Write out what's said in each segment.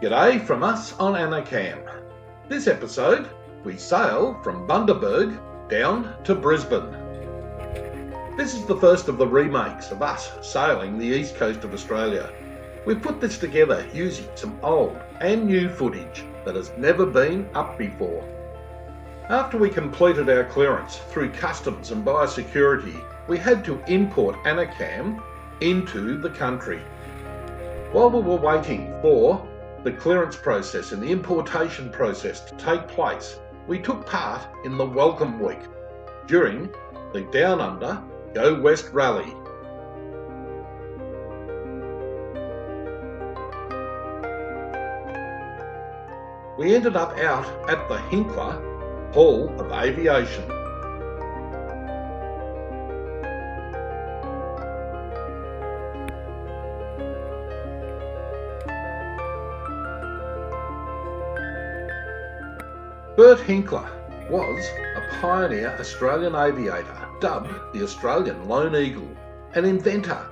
G'day from us on Anacam. This episode, we sail from Bundaberg down to Brisbane. This is the first of the remakes of us sailing the east coast of Australia. We've put this together using some old and new footage that has never been up before. After we completed our clearance through customs and biosecurity, we had to import Anacam into the country. While we were waiting for the clearance process and the importation process to take place, we took part in the Welcome Week during the Down Under Go West Rally. We ended up out at the Hinkler Hall of Aviation. Bert Hinkler was a pioneer Australian aviator, dubbed the Australian Lone Eagle, an inventor.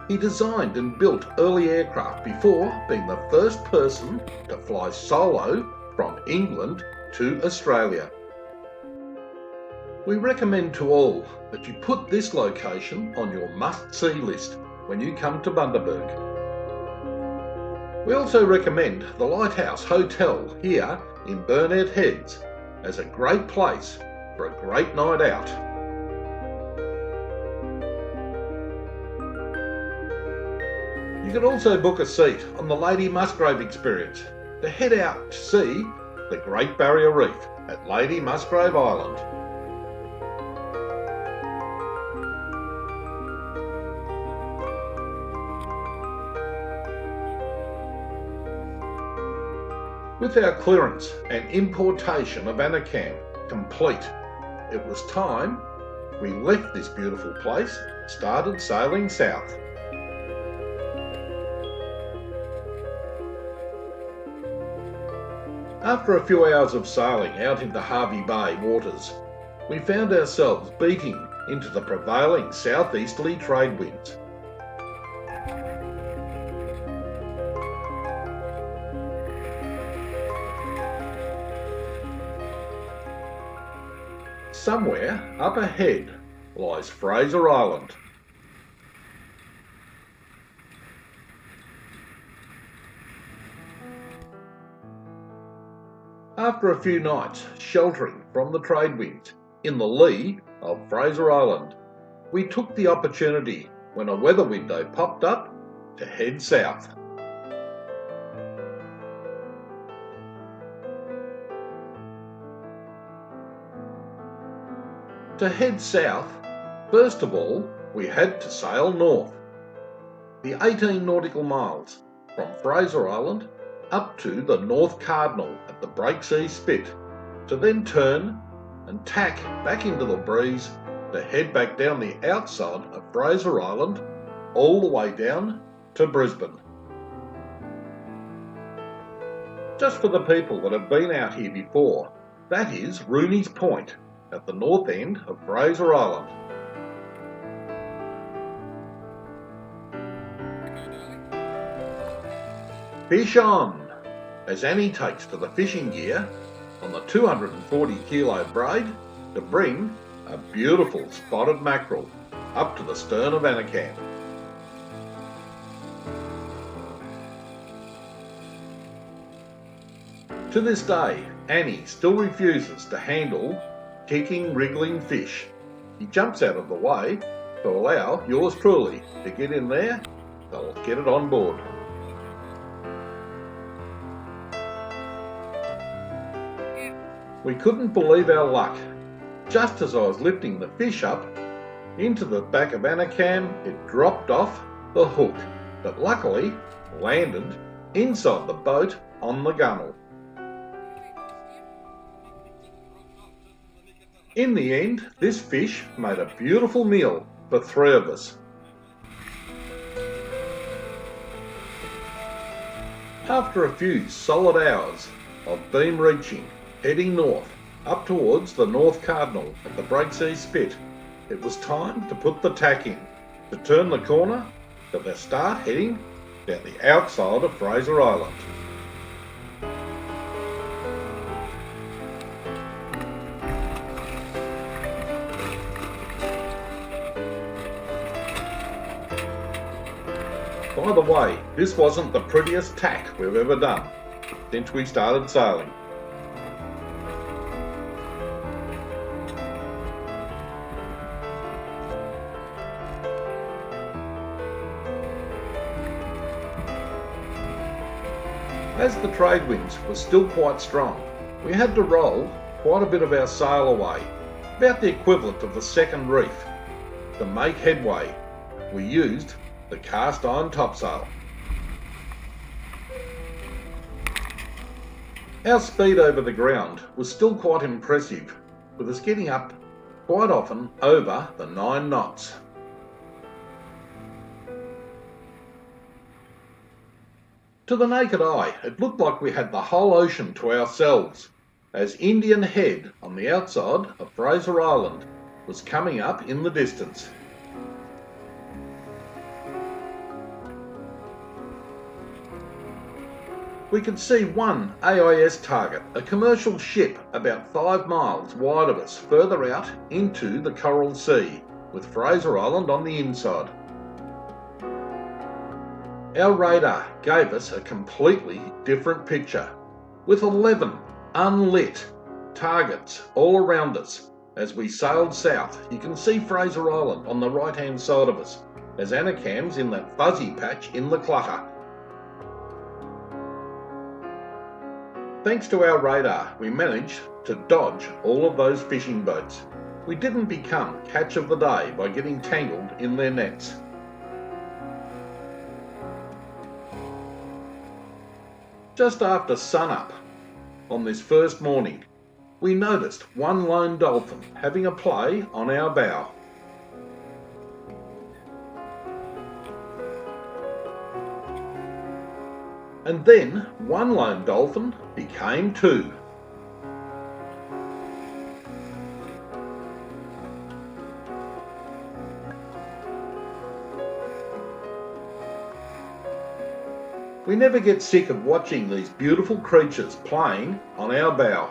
He designed and built early aircraft before being the first person to fly solo from England to Australia. We recommend to all that you put this location on your must-see list when you come to Bundaberg. We also recommend the Lighthouse Hotel here in Burnett Heads as a great place for a great night out. You can also book a seat on the Lady Musgrave Experience to head out to see the Great Barrier Reef at Lady Musgrave Island. With our clearance and importation of Anacam complete, it was time we left this beautiful place and started sailing south. After a few hours of sailing out into Hervey Bay waters, we found ourselves beating into the prevailing southeasterly trade winds. Somewhere up ahead lies Fraser Island. After a few nights sheltering from the trade winds in the lee of Fraser Island, we took the opportunity when a weather window popped up to head south. To head south, first of all, we had to sail north, the 18 nautical miles from Fraser Island up to the North Cardinal at the Breaksea Spit, to then turn and tack back into the breeze to head back down the outside of Fraser Island all the way down to Brisbane. Just for the people that have been out here before, that is Rooney's Point at the north end of Fraser Island. Fish on, as Annie takes to the fishing gear on the 240 kilo braid to bring a beautiful spotted mackerel up to the stern of Anacam. To this day, Annie still refuses to handle kicking, wriggling fish. He jumps out of the way to allow yours truly to get in there. They'll get it on board. We couldn't believe our luck. Just as I was lifting the fish up into the back of Anacam, it dropped off the hook, but luckily landed inside the boat on the gunnel. In the end, this fish made a beautiful meal for three of us. After a few solid hours of beam reaching, heading north, up towards the North Cardinal at the Breaksea Spit, it was time to put the tack in, to turn the corner, to start heading down the outside of Fraser Island. By the way, this wasn't the prettiest tack we've ever done since we started sailing. As the trade winds were still quite strong, we had to roll quite a bit of our sail away, about the equivalent of the second reef. To make headway, we used the cast iron topsail. Our speed over the ground was still quite impressive, with us getting up quite often over the 9 knots. To the naked eye, it looked like we had the whole ocean to ourselves, as Indian Head on the outside of Fraser Island was coming up in the distance. We could see one AIS target, a commercial ship about 5 miles wide of us, further out into the Coral Sea, with Fraser Island on the inside. Our radar gave us a completely different picture, with 11 unlit targets all around us. As we sailed south, you can see Fraser Island on the right hand side of us, as Anacam's in that fuzzy patch in the clutter. Thanks to our radar, we managed to dodge all of those fishing boats. We didn't become catch of the day by getting tangled in their nets. Just after sunup on this first morning, we noticed one lone dolphin having a play on our bow. And then one lone dolphin became 2. We never get sick of watching these beautiful creatures playing on our bow.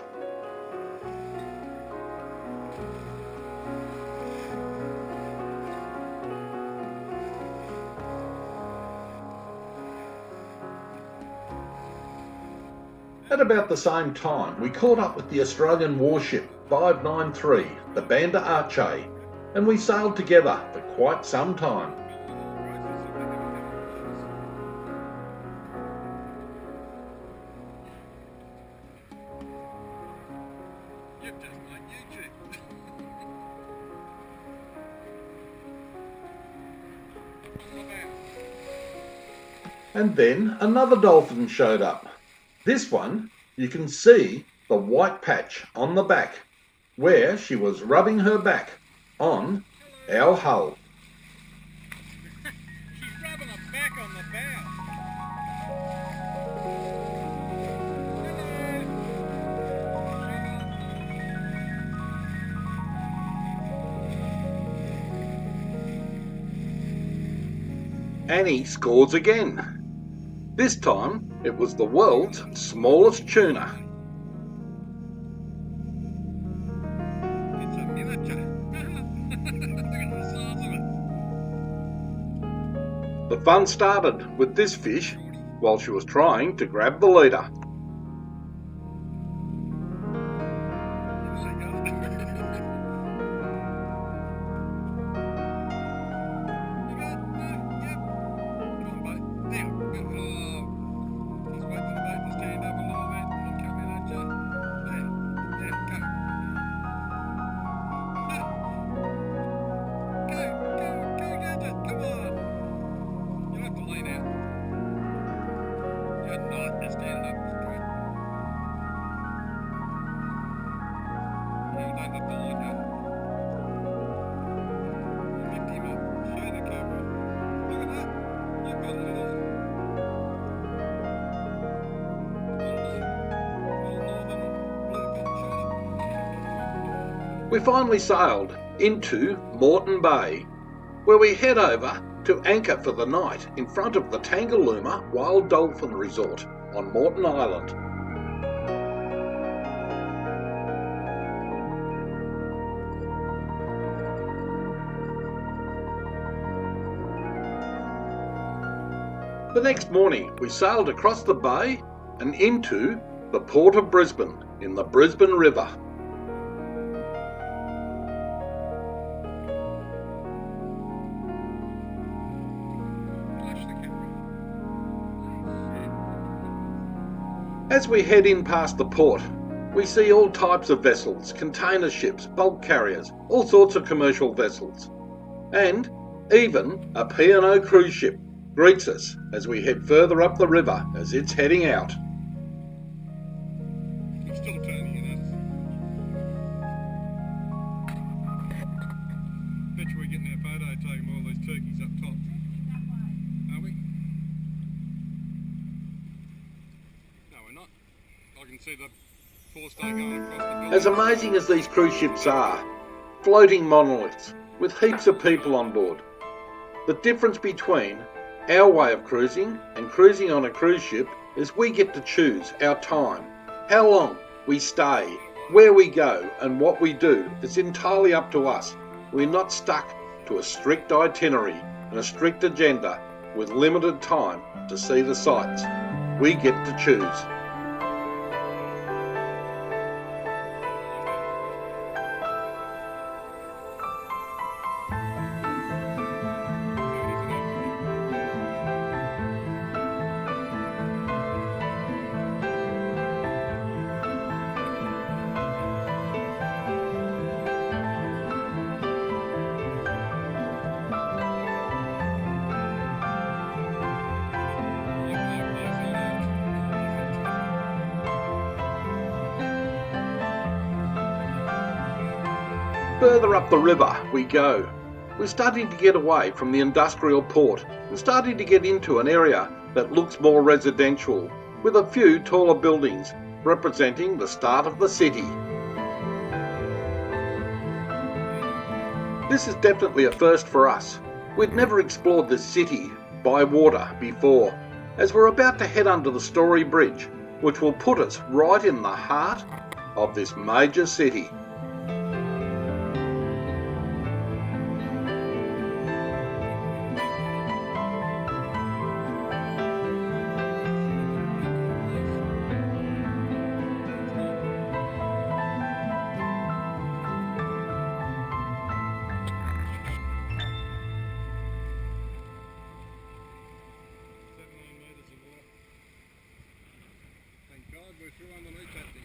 At about the same time, we caught up with the Australian warship 593, the Bundaberg, and we sailed together for quite some time. And then another dolphin showed up. This one, you can see the white patch on the back, where she was rubbing her back on our hull. She's rubbing her back on the bow. Annie scores again. This time it was the world's smallest tuna. It's a miniature. Look at the size of it. The fun started with this fish while she was trying to grab the leader. We finally sailed into Moreton Bay, where we head over to anchor for the night in front of the Tangalooma Wild Dolphin Resort on Moreton Island. The next morning we sailed across the bay and into the port of Brisbane in the Brisbane River. Flash the camera. As we head in past the port, we see all types of vessels, container ships, bulk carriers, all sorts of commercial vessels. And even a P&O cruise ship greets us as we head further up the river as it's heading out. It's still turning, you know. Bet you we're getting our photo taken with all these turkeys up top. Are we? No, we're not. I can see the forestay going across the building. As amazing as these cruise ships are, floating monoliths with heaps of people on board, the difference between our way of cruising and cruising on a cruise ship is we get to choose our time, how long we stay, where we go and what we do. It's entirely up to us. We're not stuck to a strict itinerary and a strict agenda with limited time to see the sights. We get to choose. Further up the river we go. We're starting to get away from the industrial port and starting to get into an area that looks more residential, with a few taller buildings representing the start of the city. This is definitely a first for us. We'd never explored this city by water before, as we're about to head under the Story Bridge, which will put us right in the heart of this major city. Thank God we're through underneath that thing.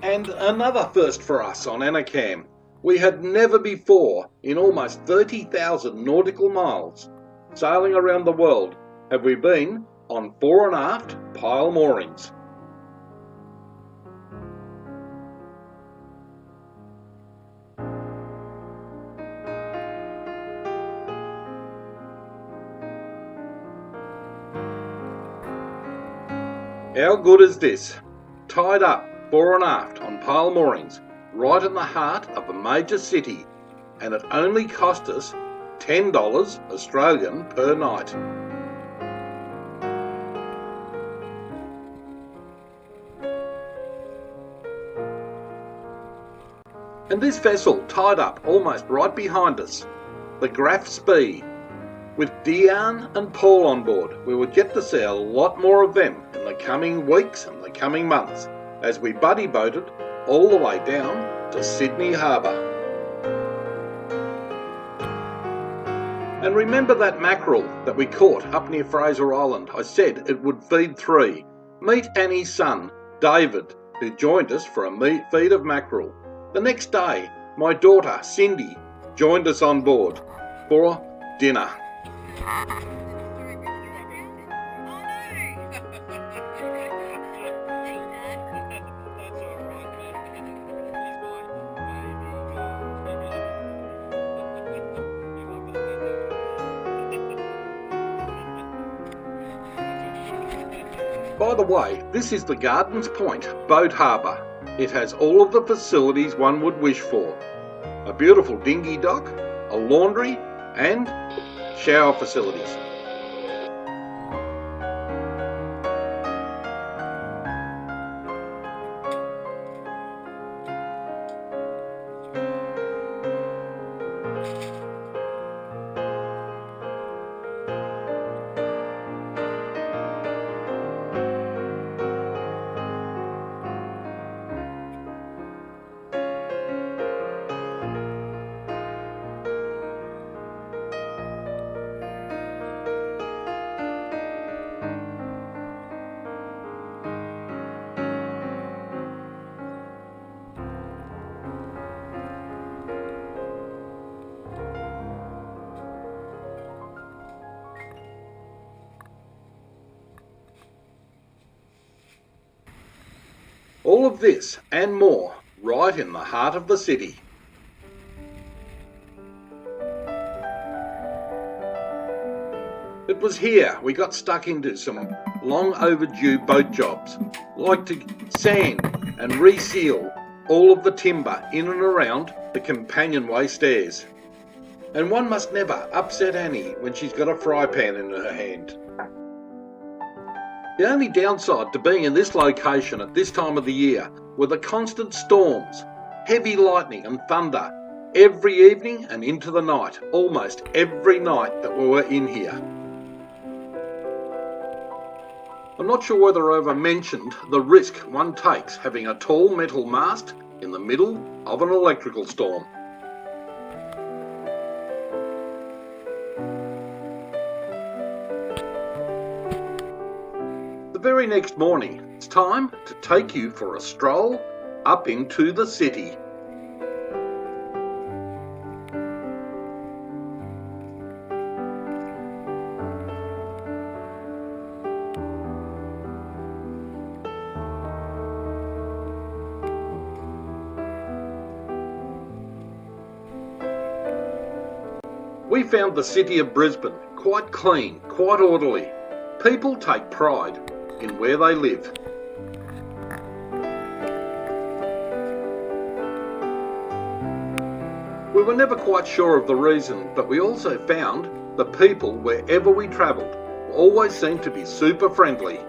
And another first for us on Anacam. We had never before, in almost 30,000 nautical miles, sailing around the world, have we been on fore and aft pile moorings. How good is this? Tied up fore and aft on pile moorings, right in the heart of a major city, and it only cost us $10 Australian per night. And this vessel tied up almost right behind us, the Graf Spee. With Diane and Paul on board, we would get to see a lot more of them in the coming weeks and the coming months as we buddy boated all the way down to Sydney Harbour. And remember that mackerel that we caught up near Fraser Island? I said it would feed 3. Meet Annie's son, David, who joined us for a feed of mackerel. The next day, my daughter, Cindy, joined us on board for dinner. By the way, this is the Gardens Point Boat Harbour. It has all of the facilities one would wish for. A beautiful dinghy dock, a laundry and shower facilities. All of this and more right in the heart of the city. It was here we got stuck into some long overdue boat jobs, like to sand and reseal all of the timber in and around the companionway stairs. And one must never upset Annie when she's got a fry pan in her hand. The only downside to being in this location at this time of the year were the constant storms, heavy lightning and thunder every evening and into the night, almost every night that we were in here. I'm not sure whether I ever mentioned the risk one takes having a tall metal mast in the middle of an electrical storm. The very next morning, it's time to take you for a stroll up into the city. We found the city of Brisbane quite clean, quite orderly. People take pride in where they live. We were never quite sure of the reason, but we also found the people wherever we travelled always seemed to be super friendly.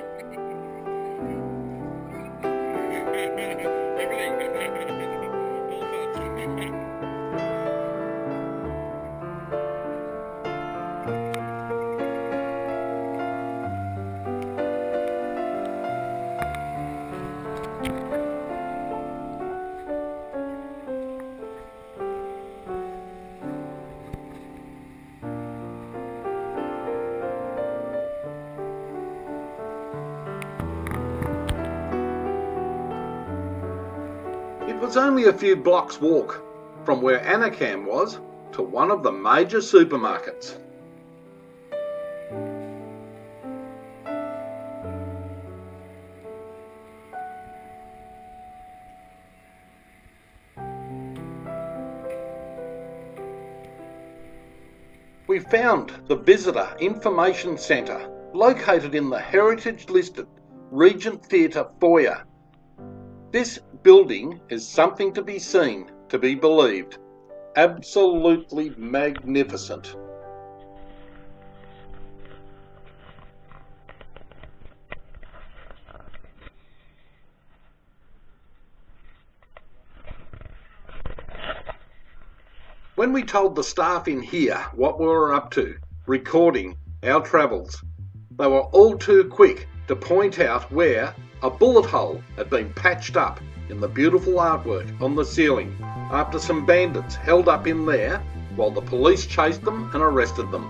It was only a few blocks walk from where Anacam was to one of the major supermarkets. We found the Visitor Information Centre, located in the heritage-listed Regent Theatre foyer. This building is something to be seen, to be believed. Absolutely magnificent. When we told the staff in here what we were up to, recording our travels, they were all too quick to point out where a bullet hole had been patched up in the beautiful artwork on the ceiling after some bandits held up in there while the police chased them and arrested them.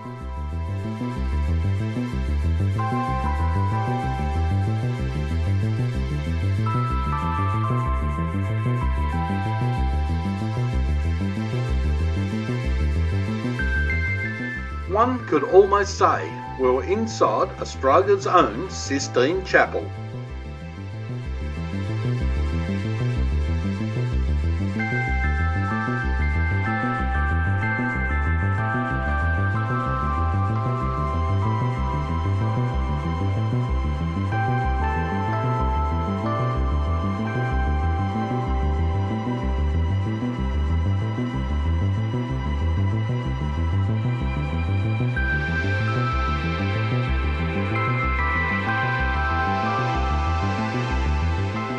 One could almost say we were inside Australia's own Sistine Chapel.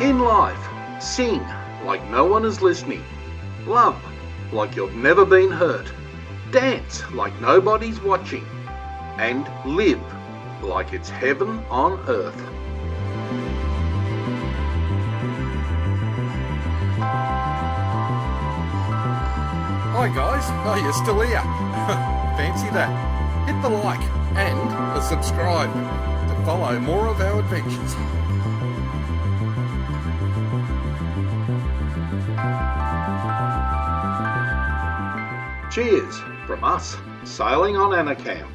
In life, sing like no one is listening. Love like you've never been hurt. Dance like nobody's watching. And live like it's heaven on earth. Hi guys, oh you're still here. Fancy that. Hit the like and the subscribe to follow more of our adventures. Cheers from us sailing on Anacam.